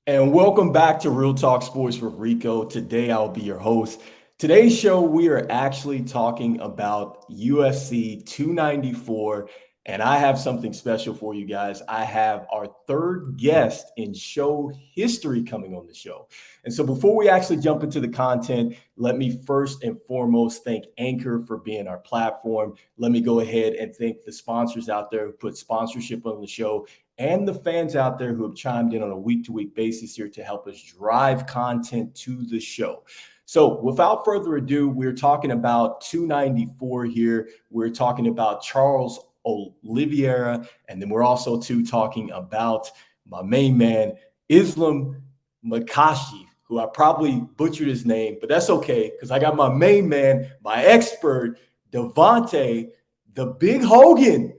And welcome back to Real Talk Sports with Rico. Today I'll be your host. Today's show, we are actually talking about UFC 294, and I have something special for you guys. I have our third guest in show history coming on the show. And so before we actually jump into the content, let me first and foremost thank Anchor for being our platform. Let me go ahead and thank the sponsors out there who put sponsorship on the show and the fans out there who have chimed in on a week-to-week basis here to help us drive content to the show. So without further ado, we're talking about 294 here. We're talking about Charles Oliveira, and then we're also talking about my main man, Islam Makhache, who I probably butchered his name, but that's okay because I got my main man, my expert, Davontae, the Big Hogan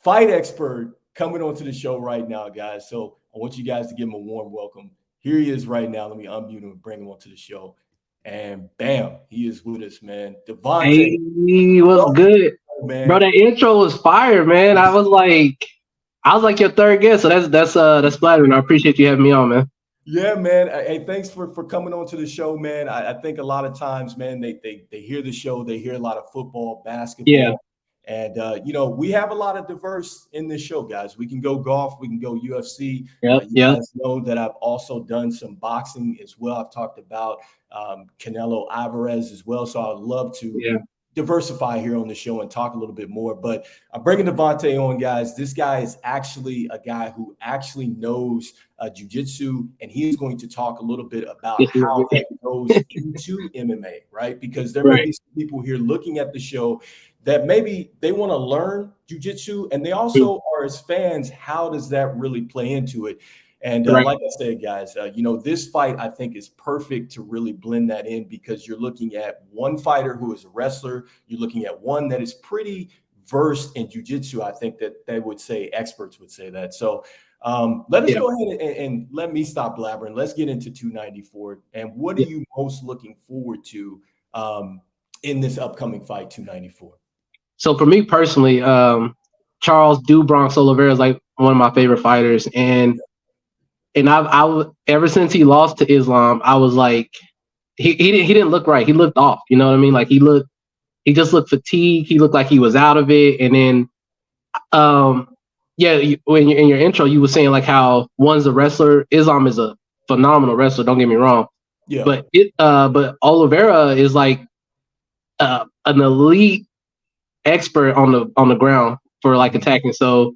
fight expert, coming onto the show right now, guys. So I want you guys to give him a warm welcome. Here he is right now. Let me unmute him and bring him onto the show. And bam, he is with us, man. Davontae. Hey, what's good, man? bro? That intro was fire, man. I was like your third guest, so that's flattering. I appreciate you having me on, man. Yeah, man. Hey, thanks for coming on to the show, man. I think a lot of times, man, they hear the show, they hear a lot of football, basketball. Yeah. And, we have a lot of diverse in this show, guys. We can go golf. We can go UFC. Yep. You guys know that I've also done some boxing as well. I've talked about Canelo Alvarez as well. So I'd love to diversify here on the show and talk a little bit more. But I'm bringing Davontae on, guys. This guy is actually a guy who actually knows jiu-jitsu, and he's going to talk a little bit about how that goes into MMA, right? Because there may be some people here looking at the show that maybe they want to learn jiu-jitsu, and they also are, as fans, how does that really play into it? And like I said, guys, this fight I think is perfect to really blend that in because you're looking at one fighter who is a wrestler. You're looking at one that is pretty versed in jiu-jitsu. I think that they would say, experts would say that. So let us go ahead and let me stop blabbering. Let's get into 294. And what are you most looking forward to in this upcoming fight, 294? So for me personally, Charles Bronx Oliveira is like one of my favorite fighters, and I ever since he lost to Islam, I was like, he didn't look right. He looked off. You know what I mean? Like he just looked fatigued. He looked like he was out of it. And then, when you're in your intro, you were saying like how one's a wrestler. Islam is a phenomenal wrestler. Don't get me wrong. Yeah. But Oliveira is like an elite expert on the ground for like attacking. So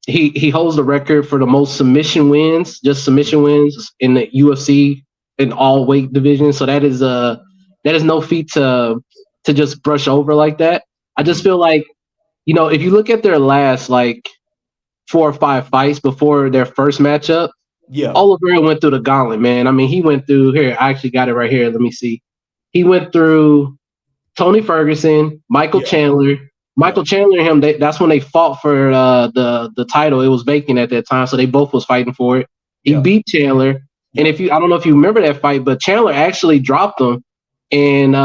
he holds the record for the most submission wins in the UFC in all weight divisions. So that is no feat to just brush over like that. I just feel like, if you look at their last like 4 or 5 fights before their first matchup, Oliveira went through the gauntlet, man. I mean, he went through here. I actually got it right here. Let me see. He went through Tony Ferguson, Michael Chandler. Michael Chandler and him, that's when they fought for the title. It was vacant at that time, so they both was fighting for it. He beat Chandler. And I don't know if you remember that fight, but Chandler actually dropped him, and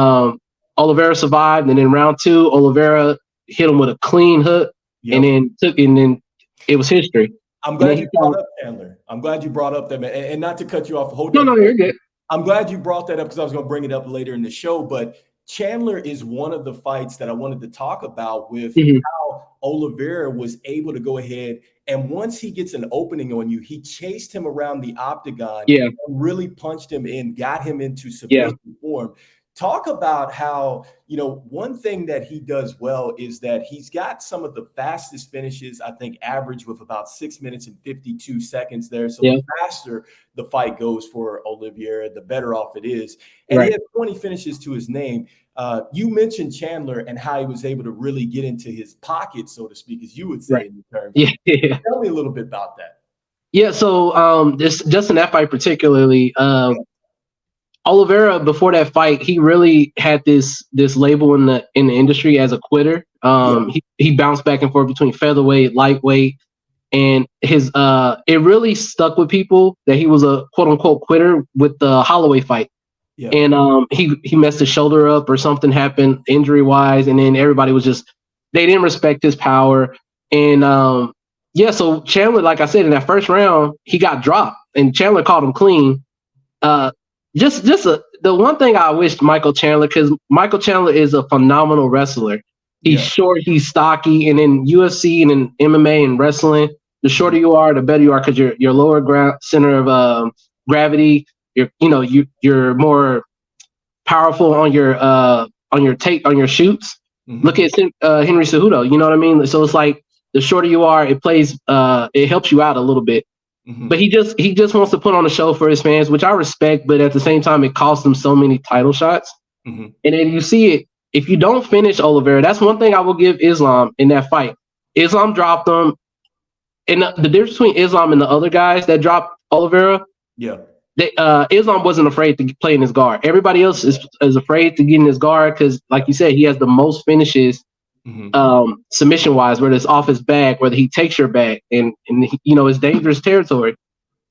Oliveira survived. And then round 2, Oliveira hit him with a clean hook, and then it was history. I'm glad you brought up Chandler. I'm glad you brought up that, man. And not to cut you off. No, you're good. I'm glad you brought that up because I was going to bring it up later in the show, but Chandler is one of the fights that I wanted to talk about with how Oliveira was able to go ahead, and once he gets an opening on you, he chased him around the octagon and really punched him in, got him into submission form. Talk about how, one thing that he does well is that he's got some of the fastest finishes, I think average with about 6 minutes and 52 seconds there. So the faster the fight goes for Oliveira, the better off it is. And he had 20 finishes to his name. You mentioned Chandler and how he was able to really get into his pocket, so to speak, as you would say in the term. Tell me a little bit about that. Yeah, so just in that fight particularly, Oliveira, before that fight, he really had this label in the industry as a quitter. He bounced back and forth between featherweight, lightweight, and his it really stuck with people that he was a quote unquote quitter with the Holloway fight. And he messed his shoulder up or something happened injury wise, and then everybody was they didn't respect his power. And Yeah, so Chandler, like I said, in that first round, he got dropped, and Chandler called him clean. Uh, the one thing I wished Michael Chandler, because Michael Chandler is a phenomenal wrestler. He's Yeah. short, he's stocky, and in UFC and in MMA and wrestling, the shorter Mhm. you are, the better you are, because your lower center of gravity, you're more powerful on your shoots. Look Mhm. at Henry Cejudo. You know what I mean? So it's like the shorter you are, it helps you out a little bit. But Mhm. he just wants to put on a show for his fans, which I respect. But at the same time, it costs him so many title shots. Mhm. And then you see it. If you don't finish Oliveira, that's one thing I will give Islam in that fight. Islam dropped him, and the difference between Islam and the other guys that dropped Oliveira, Yeah. Islam wasn't afraid to play in his guard. Everybody else is afraid to get in his guard because, like you said, he has the most finishes Mhm. submission wise, whether it's off his back, whether he takes your back, and it's dangerous territory.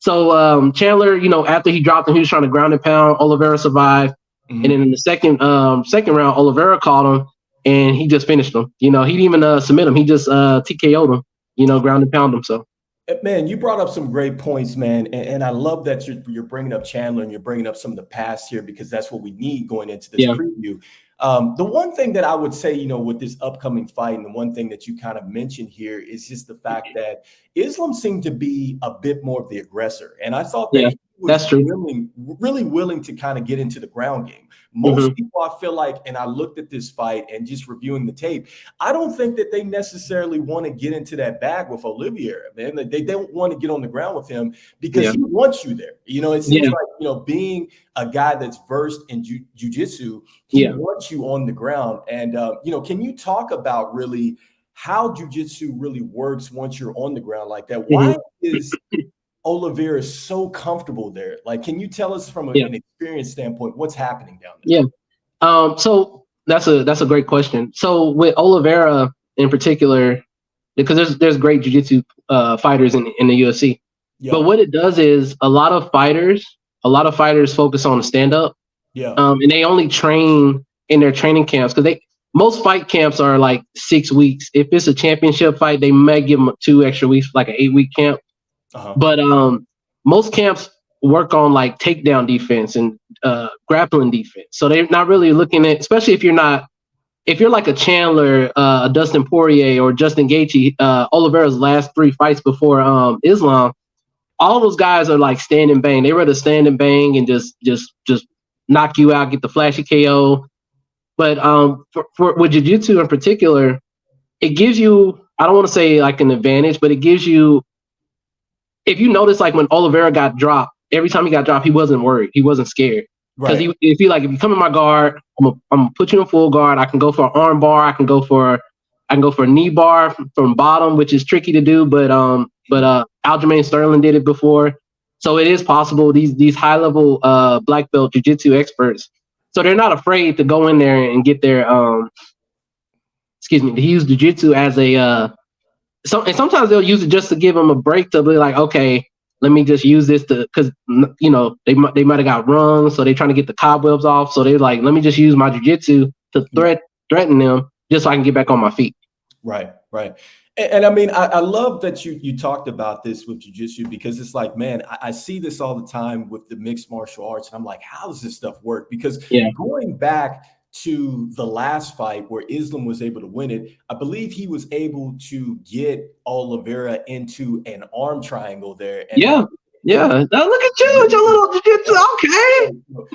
So Chandler, after he dropped him, he was trying to ground and pound. Oliveira survived, and then Mhm. in the second round, Oliveira caught him, and he just finished him. He didn't even submit him; he just TKO'd him. Ground and pound him. So Man, you brought up some great points, man, and I love that you're bringing up Chandler and you're bringing up some of the past here because that's what we need going into this yeah, preview. The one thing that I would say, with this upcoming fight, and the one thing that you kind of mentioned here is just the fact that Islam seemed to be a bit more of the aggressor, and I thought that yeah, he was that's true. really willing to kind of get into the ground game. Most Hmm. people, I feel like, and I looked at this fight and just reviewing the tape, I don't think that they necessarily want to get into that bag with Olivier, man. They don't want to get on the ground with him because Yeah, he wants you there. It seems yeah, like, being a guy that's versed in jujitsu, he yeah. wants you on the ground. And, can you talk about really how jujitsu really works once you're on the ground like that? Hmm. Why is Oliveira so comfortable there? Like, can you tell us from Yeah, an experience standpoint what's happening down there? yeah. So that's a great question. So with Oliveira in particular, because there's great jiu-jitsu fighters in the UFC. But Yeah, what it does is a lot of fighters focus on the stand up, yeah, and they only train in their training camps because they most fight camps are like 6 weeks. If it's a championship fight, they may give them 2 extra weeks, like an 8-week camp. uh-huh, But most camps work on like takedown defense and grappling defense. So they're not really looking at, especially if you're like a Chandler, a Dustin Poirier, or Justin Gaethje, Oliveira's last 3 fights before Islam, all those guys are like stand and bang. They rather stand and bang and just knock you out, get the flashy KO. But for with jiu-jitsu in particular, it gives you, I don't want to say like an advantage, but it gives you, if you notice, like when Oliveira got dropped, every time he got dropped, he wasn't worried. He wasn't scared. Because right. if you come in my guard, I'm gonna put you in full guard. I can go for an arm bar. I can go for a knee bar from bottom, which is tricky to do. But Aljamain Sterling did it before, so it is possible. These high level black belt jiu-jitsu experts, so they're not afraid to go in there and get their excuse me, to use jiu-jitsu as a and sometimes they'll use it just to give them a break to be like, okay, let me just use this to, because they might have got rung, so they're trying to get the cobwebs off. So they're like, let me just use my jujitsu to threaten them just so I can get back on my feet. Right, right. And I mean, I love that you talked about this with jujitsu because it's like, man, I see this all the time with the mixed martial arts. And I'm like, how does this stuff work? Because Yeah, going back to the last fight where Islam was able to win it, I believe he was able to get Oliveira into an arm triangle there. And yeah, yeah. it Now look at you with your little jujitsu. Okay.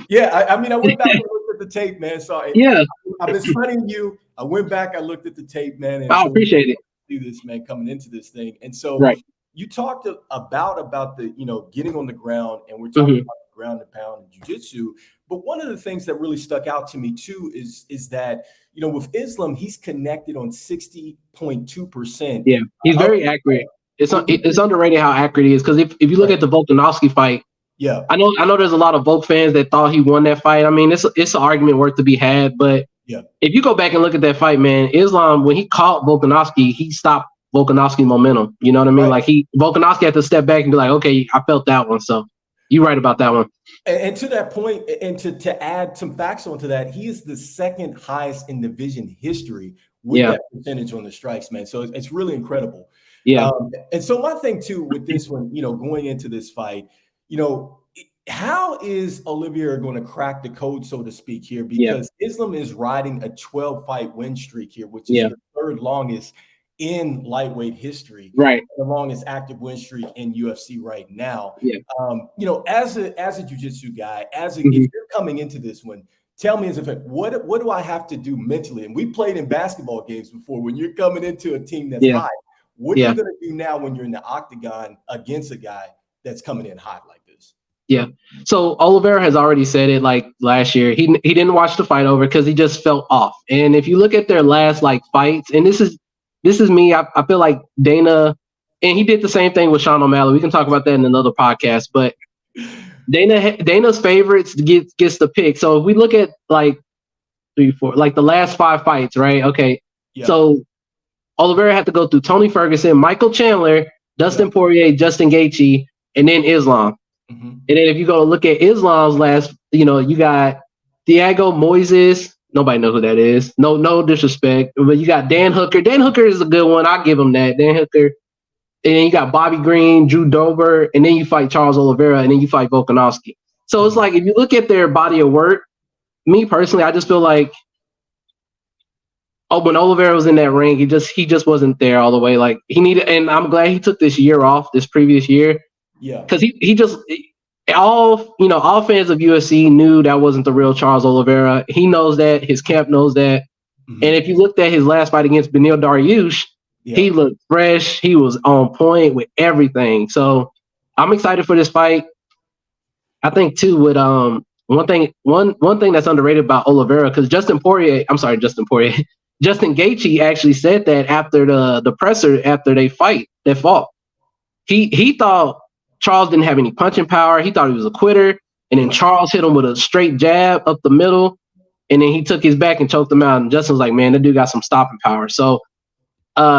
yeah, I mean, I went back and looked at the tape, man. So Yeah, I've been studying you. I went back, I looked at the tape, man, and I so appreciate it. do this, man, coming into this thing. And so Right. you talked about the getting on the ground, and we're talking Hmm. about the ground and pound and jujitsu. But one of the things that really stuck out to me too is that with Islam, he's connected on 60.2% Yeah, he's of very accurate. It's the underrated how accurate he is, because if you look right. at the Volkanovski fight, Yeah, I know there's a lot of Volk fans that thought he won that fight. I mean, it's an argument worth to be had, but yeah. if you go back and look at that fight, man, Islam, when he caught Volkanovski, he stopped Volkanovski's momentum. You know what I mean? Right. Like Volkanovski had to step back and be like, okay, I felt that one. So you're right about that one. And to that point, and to add some facts onto that, he is the second highest in division history with Yeah. that percentage on the strikes, man. So it's really incredible. Yeah. And so my thing too with this one, going into this fight, how is Oliveira going to crack the code, so to speak, here? Yeah. Because Islam is riding a 12-fight win streak here, which is Yeah. the third longest in lightweight history, Right. the longest active win streak in UFC right now. Yeah. As a jiu-jitsu guy, if Hmm. you're coming into this one, tell me as a fact, what do I have to do mentally? And we played in basketball games before. When you're coming into a team that's Yeah. hot, what are you Yeah. going to do now when you're in the octagon against a guy that's coming in hot like this? Yeah. So Oliveira has already said it like last year. He didn't watch the fight over because he just felt off. And if you look at their last like fights, and this is me, I feel like Dana, and he did the same thing with Sean O'Malley. We can talk about that in another podcast. But Dana's favorites gets the pick. So if we look at like 3, 4, like the last 5 fights, right? Okay. Yeah. So Oliveira had to go through Tony Ferguson, Michael Chandler, Dustin Poirier, Justin Gaethje, and then Islam. Mm-hmm. And then if you go look at Islam's last, you got Thiago Moises. Nobody knows who that is. No disrespect. But you got Dan Hooker. Dan Hooker is a good one. I'll give him that. Dan Hooker. And then you got Bobby Green, Drew Dober, and then you fight Charles Oliveira, and then you fight Volkanovski. So it's like if you look at their body of work, me personally, I just feel like when Oliveira was in that ring, he just wasn't there all the way. Like he needed, and I'm glad he took this year off, this previous year. Yeah. Because he just all fans of UFC knew that wasn't the real Charles Oliveira. He knows that. His camp knows that. Mm-hmm. And if you looked at his last fight against Beneil Dariush, he looked fresh. He was on point with everything. So I'm excited for this fight. I think too with one thing that's underrated about Oliveira, because Justin Gaethje actually said that after the presser after they fought. He thought Charles didn't have any punching power. He thought he was a quitter. And then Charles hit him with a straight jab up the middle. And then he took his back and choked him out. And Justin was like, man, that dude got some stopping power. So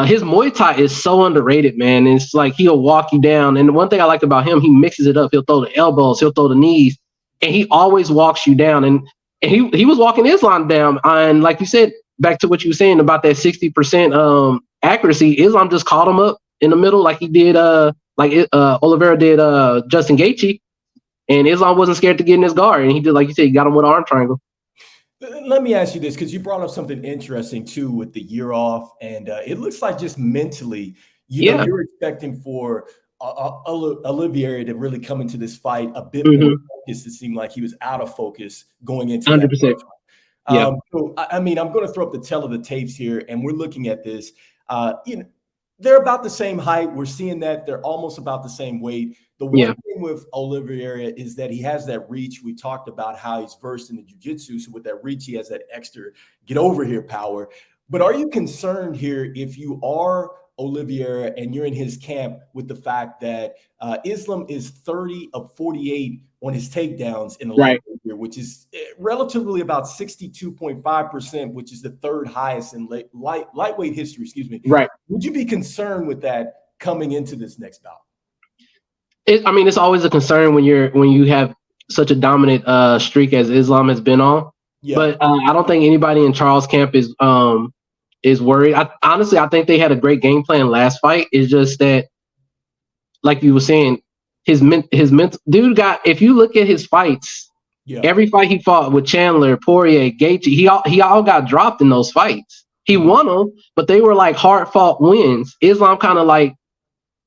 his Muay Thai is so underrated, man. And it's like he'll walk you down. And the one thing I like about him, he mixes it up. He'll throw the elbows. He'll throw the knees. And he always walks you down. And he was walking Islam down. And like you said, back to what you were saying about that 60% accuracy, Islam just caught him up in the middle like he did Oliveira did Justin Gaethje, and Islam wasn't scared to get in his guard, and he did, like you said, he got him with an arm triangle. Let me ask you this, because you brought up something interesting too with the year off, and it looks like just mentally, you're expecting for Oliveira to really come into this fight a bit more focused. It seemed like he was out of focus going into 100%. that. Yeah. So, I mean, I'm going to throw up the tail of the tapes here, and we're looking at this. They're about the same height. We're seeing that they're almost about the same weight. The one thing with Oliveira is that he has that reach. We talked about how he's versed in the jiu-jitsu. So with that reach, he has that extra get over here power. But are you concerned here if you are Oliveira and you're in his camp with the fact that Islam is 30 of 48 on his takedowns in the lightweight here, which is relatively about 62.5%, which is the third highest in lightweight history, excuse me. Right. Would you be concerned with that coming into this next bout? It's always a concern when you have such a dominant streak as Islam has been on. Yeah. But I don't think anybody in Charles' camp is worried. Honestly, I think they had a great game plan last fight. It's just that, like you were saying, his mental dude got. If you look at his fights, every fight he fought with Chandler, Poirier, Gaethje, he all got dropped in those fights. He won them, but they were like hard fought wins. Islam kind of like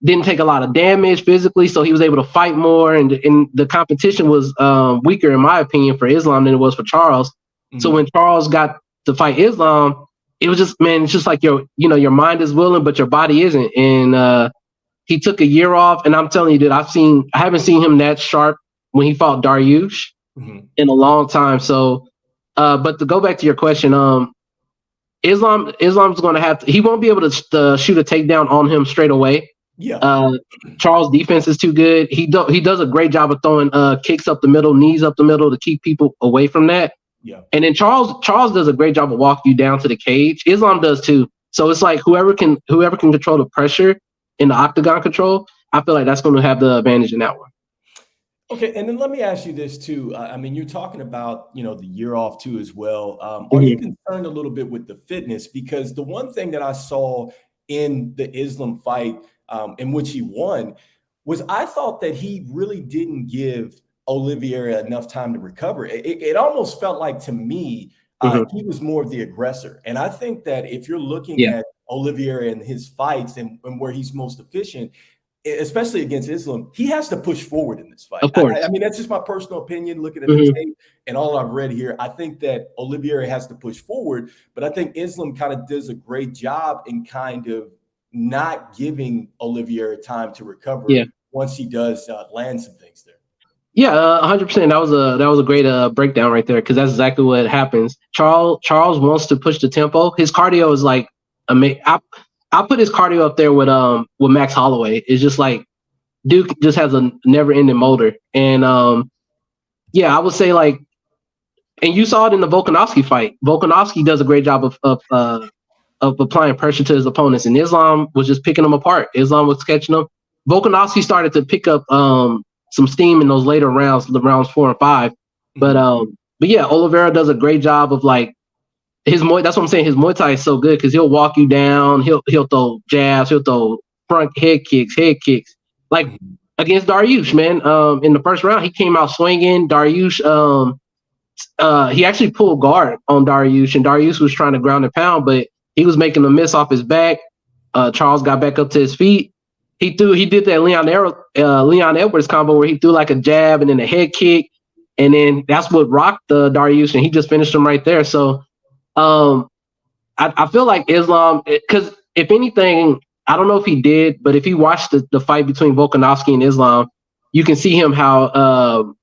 didn't take a lot of damage physically, so he was able to fight more, and the competition was weaker, in my opinion, for Islam than it was for Charles. Mm-hmm. So when Charles got to fight Islam, it was just, man, it's just like your mind is willing, but your body isn't. And he took a year off, and I'm telling you, dude, I haven't seen him that sharp when he fought Dariush in a long time. So, but to go back to your question, Islam's going to have to, he won't be able to shoot a takedown on him straight away. Yeah. Charles' defense is too good. He does a great job of throwing kicks up the middle, knees up the middle to keep people away from that. Yeah. And then Charles does a great job of walking you down to the cage. Islam does too. So it's like whoever can control the pressure in the octagon control, I feel like that's going to have the advantage in that one. Okay, and then let me ask you this too. I mean, you're talking about, the year off too as well. Are you concerned a little bit with the fitness? Because the one thing that I saw in the Islam fight, in which he won, was I thought that he really didn't give Oliveira enough time to recover. It almost felt like, to me, Mm-hmm. he was more of the aggressor. And I think that if you're looking Yeah, at Oliveira and his fights and where he's most efficient, especially against Islam, he has to push forward in this fight. of course. I mean, that's just my personal opinion looking at the Mm-hmm. tape and all I've read here. I think that Oliveira has to push forward, but I think Islam kind of does a great job in kind of not giving Oliveira time to recover Yeah. once he does land some things there. Yeah, 100%. That was a great breakdown right there, because that's exactly what happens. Charles wants to push the tempo. His cardio is like amazing. I put his cardio up there with Max Holloway. It's just like Duke just has a never ending motor, and yeah, I would say like, and you saw it in the Volkanovski fight. Volkanovski does a great job of applying pressure to his opponents, and Islam was just picking them apart. Islam was catching them. Volkanovski started to pick up some steam in those later rounds, the rounds 4 and 5. But yeah, Oliveira does a great job of like his Muay. That's what I'm saying. His Muay Thai is so good because he'll walk you down. He'll throw jabs. He'll throw front head kicks. Like against Dariush, man. In the first round, he came out swinging. Dariush, he actually pulled guard on Dariush, and Dariush was trying to ground and pound, but he was making a miss off his back. Charles got back up to his feet. He did that Leon Edwards combo where he threw like a jab and then a head kick, and then that's what rocked the Dariush, and he just finished him right there. So I feel like Islam, because if anything, I don't know if he did, but if he watched the fight between Volkanovski and Islam, you can see him how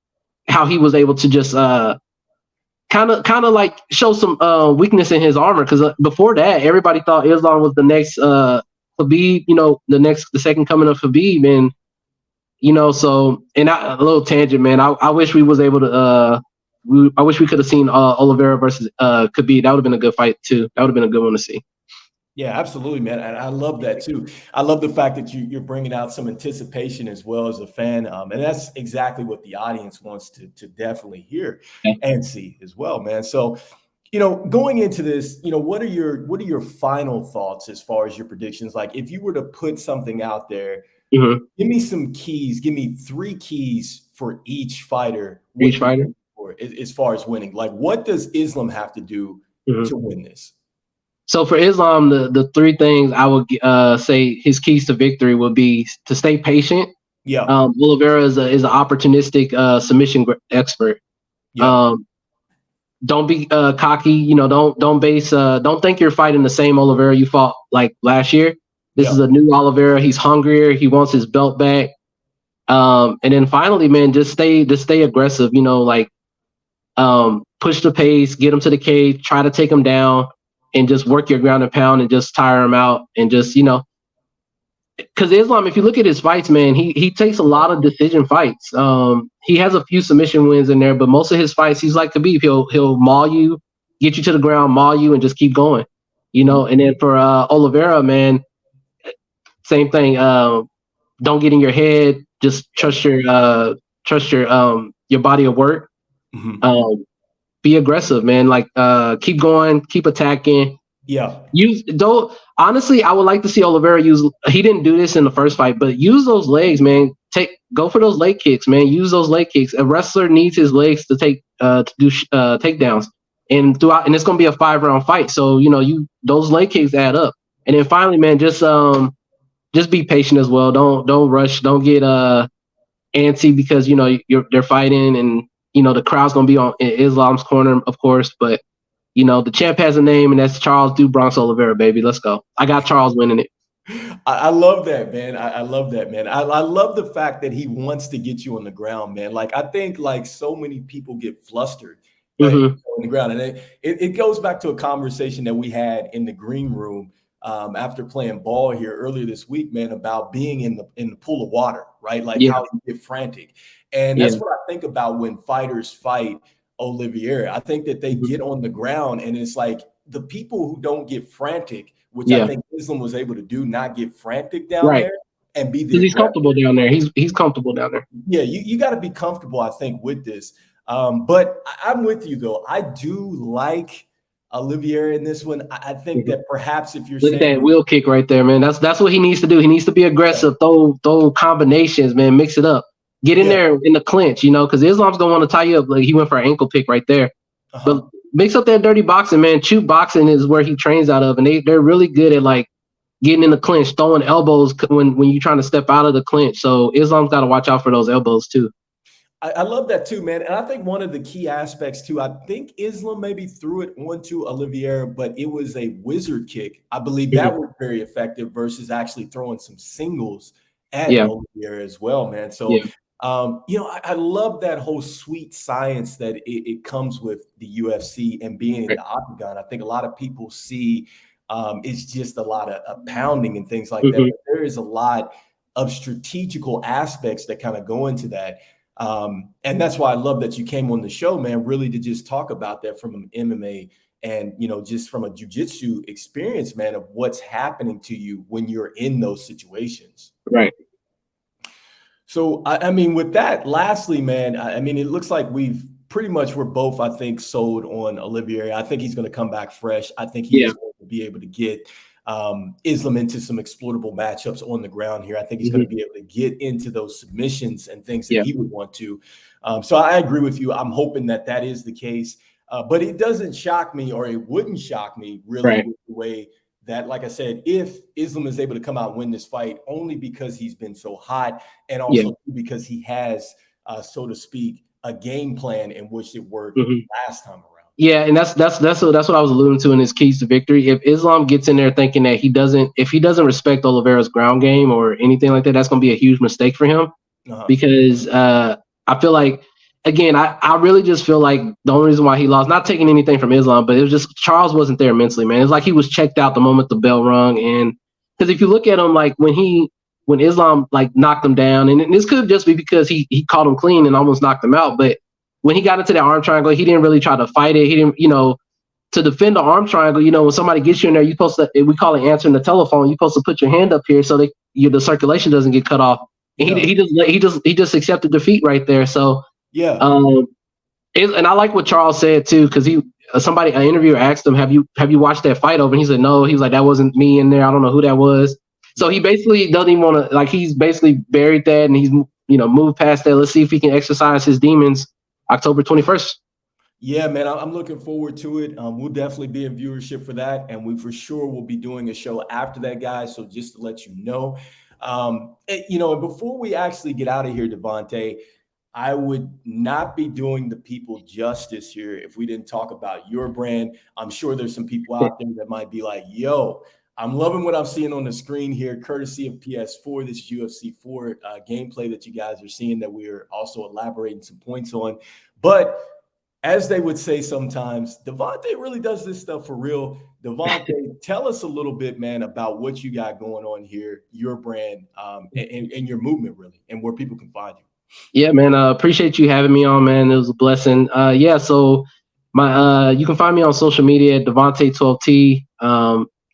he was able to just kind of like show some weakness in his armor, because before that everybody thought Islam was the next Khabib, the second coming of Khabib, and so, and a little tangent, man. I wish we was able to. I wish we could have seen Oliveira versus Khabib. That would have been a good fight too. That would have been a good one to see. Yeah, absolutely, man. And I love that too. I love the fact that you're bringing out some anticipation as well as a fan. And that's exactly what the audience wants to definitely hear Yeah. and see as well, man. So, going into this, what are your final thoughts as far as your predictions? Like, if you were to put something out there, Mm-hmm. give me some keys. Give me 3 keys for each fighter. What Each you're fighter. looking for as far as winning. Like, what does Islam have to do Mm-hmm. to win this? So for Islam, the 3 things I would say his keys to victory would be to stay patient. Yeah. Oliveira is an opportunistic submission expert. Yeah. Don't be cocky. Don't think you're fighting the same Oliveira you fought like last year. This is a new Oliveira. He's hungrier. He wants his belt back. And then finally, man, just stay aggressive. Push the pace, get him to the cage, try to take him down, and just work your ground and pound and just tire him out, and just because Islam, if you look at his fights, man, he takes a lot of decision fights. He has a few submission wins in there, but most of his fights, he's like Khabib. He'll maul you, get you to the ground, maul you, and just keep going. And then for Oliveira, man, same thing. Don't get in your head. Just trust your body of work. Be aggressive, man. Like keep going, keep attacking. Yeah. Honestly, I would like to see Oliveira use. He didn't do this in the first fight, but use those legs, man. Go for those leg kicks, man. Use those leg kicks. A wrestler needs his legs to do takedowns, and it's gonna be a 5-round fight. So those leg kicks add up. And then finally, man, just be patient as well. Don't rush. Don't get antsy because they're fighting, and the crowd's gonna be on Islam's corner, of course, but. The champ has a name, and that's Charles Du Bronx Oliveira, baby. Let's go. I got Charles winning it. I love that, man. I love that, man. I love the fact that he wants to get you on the ground, man. Like, I think like so many people get flustered on the ground. And it goes back to a conversation that we had in the green room after playing ball here earlier this week, man, about being in the pool of water, right? Like how you get frantic. And that's what I think about when fighters fight Oliveira. I think that they get on the ground, and it's like the people who don't get frantic, which I think Islam was able to do, not get frantic down there and be the he's comfortable down there. He's comfortable down there. Yeah, you got to be comfortable, I think, with this. But I'm with you though. I do like Oliveira in this one. I think that perhaps if you're Look at saying, that wheel kick right there, man. That's what he needs to do. He needs to be aggressive, throw combinations, man. Mix it up, get in yeah, there in the clinch, because Islam's gonna want to tie you up. Like he went for an ankle pick right there, but uh-huh. mix up that dirty boxing, man. Chew boxing is where he trains out of, and they're really good at like getting in the clinch, throwing elbows when you're trying to step out of the clinch. So Islam's got to watch out for those elbows too. I love that too, man. And I think one of the key aspects too, I think Islam maybe threw it onto Oliveira, but it was a wizard kick. I believe that Mhm. was very effective versus actually throwing some singles at Yeah, Oliveira as well, man. So, yeah, I love that whole sweet science that it comes with the UFC and being in right. the octagon. I think a lot of people see it's just a lot of pounding and things like that, Hmm. but there is a lot of strategical aspects that kind of go into that. And that's why I love that you came on the show, man, really to just talk about that from an MMA and, just from a jujitsu experience, man, of what's happening to you when you're in those situations. Right. So, I mean, with that, lastly, man, I mean, it looks like we're both, I think, sold on Olivier. I think he's going to come back fresh. I think he Yeah. is going to be able to get Islam into some exploitable matchups on the ground here. I think he's going Hmm. to be able to get into those submissions and things that Yeah. he would want to. So I agree with you. I'm hoping that that is the case. But it doesn't shock me, or it wouldn't shock me, really, Right. with the way that, like I said, if Islam is able to come out and win this fight, only because he's been so hot and Yeah. also because he has, so to speak, a game plan in which it worked Hmm. last time around. Yeah, and that's what I was alluding to in his keys to victory. If Islam gets in there thinking that if he doesn't respect Oliveira's ground game or anything like that, that's going to be a huge mistake for him Uh-huh. because I feel like again, I really just feel like the only reason why he lost, not taking anything from Islam, but it was just Charles wasn't there mentally, man. It's like he was checked out the moment the bell rung, and because if you look at him, like when Islam like knocked him down, and this could just be because he caught him clean and almost knocked him out, but when he got into that arm triangle, he didn't really try to fight it. He didn't, to defend the arm triangle. When somebody gets you in there, you supposed to, we call it answering the telephone. You're supposed to put your hand up here so that the circulation doesn't get cut off. And Yeah. he just accepted defeat right there. So Yeah. um, and I like what Charles said too, because an interviewer asked him, "Have you watched that fight over?" And he said, "No." He was like, "That wasn't me in there. I don't know who that was." So Yeah. he basically doesn't even want to, like, he's basically buried that and he's moved past that. Let's see if he can exercise his demons October 21st. Yeah, man, I'm looking forward to it. We'll definitely be in viewership for that, and we for sure will be doing a show after that, guys. So just to let you know, and before we actually get out of here, Davontae, I would not be doing the people justice here if we didn't talk about your brand. I'm sure there's some people out there that might be like, "Yo, I'm loving what I'm seeing on the screen here, courtesy of PS4, this UFC 4 gameplay that you guys are seeing that we're also elaborating some points on." But as they would say sometimes, Davontae really does this stuff for real. Davontae, tell us a little bit, man, about what you got going on here, your brand, and your movement, really, and where people can find you. Yeah, man. Appreciate you having me on, man. It was a blessing. Yeah, so you can find me on social media at Devontae12T.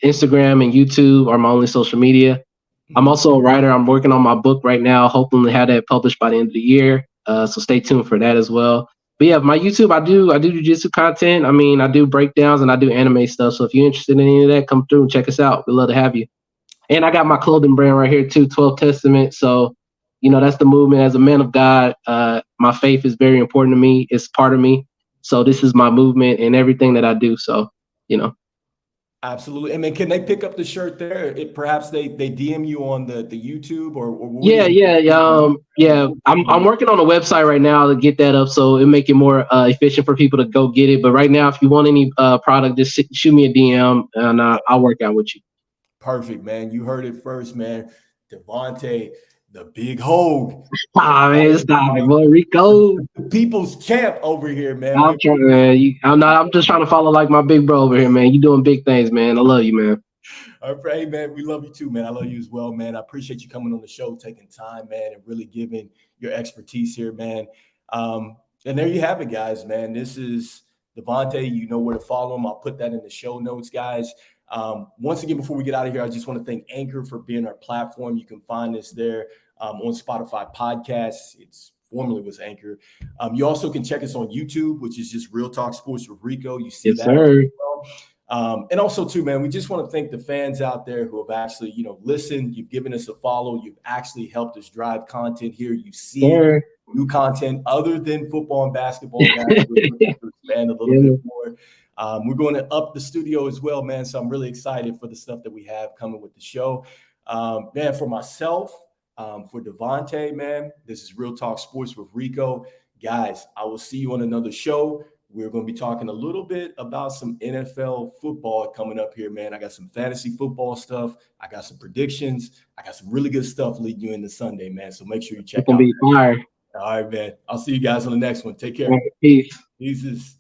Instagram and YouTube are my only social media. I'm Mhm. also a writer. I'm working on my book right now, hoping to have that published by the end of the year. So stay tuned for that as well. But yeah, my YouTube, I do jujitsu content. I mean, I do breakdowns and I do anime stuff. So if you're interested in any of that, come through and check us out. We'd love to have you. And I got my clothing brand right here too, 12 Testament. So, that's the movement as a man of God. My faith is very important to me. It's part of me. So this is my movement and everything that I do. So, you know. Absolutely. And then can they pick up the shirt there? If perhaps they DM you on the YouTube or what Yeah, is yeah, yeah. Yeah. I'm working on a website right now to get that up, so it make it more efficient for people to go get it. But right now, if you want any product, just shoot me a DM and I'll work out with you. Perfect, man. You heard it first, man. Devontae, the big Hogue. Ah, man, stop it, boy, Rico. The people's champ over here, man. I'm trying, man. I'm not. I'm just trying to follow like my big bro over here, man. You doing big things, man. I love you, man. All right, hey, man, we love you too, man. I love you as well, man. I appreciate you coming on the show, taking time, man, and really giving your expertise here, man. And there you have it, guys, man. This is Devontae. You know where to follow him. I'll put that in the show notes, guys. Once again, before we get out of here, I just want to thank Anchor for being our platform. You can find us there on Spotify podcasts. It's formerly was Anchor. You also can check us on YouTube, which is just Real Talk Sports with Rico. You see Yes, that sir. as well. And also, too, man, we just want to thank the fans out there who have actually, listened. You've given us a follow. You've actually helped us drive content here. You see Sir. new content other than football and basketball, guys. We're looking to expand a little Yeah. bit more. We're going to up the studio as well, man. So I'm really excited for the stuff that we have coming with the show. Man, for myself, for Davontae, man, this is Real Talk Sports with Rico. Guys, I will see you on another show. We're going to be talking a little bit about some NFL football coming up here, man. I got some fantasy football stuff. I got some predictions. I got some really good stuff leading you into Sunday, man. So make sure you check It's gonna out. be fire. All right, man. I'll see you guys on the next one. Take care. All right, peace. Deuces.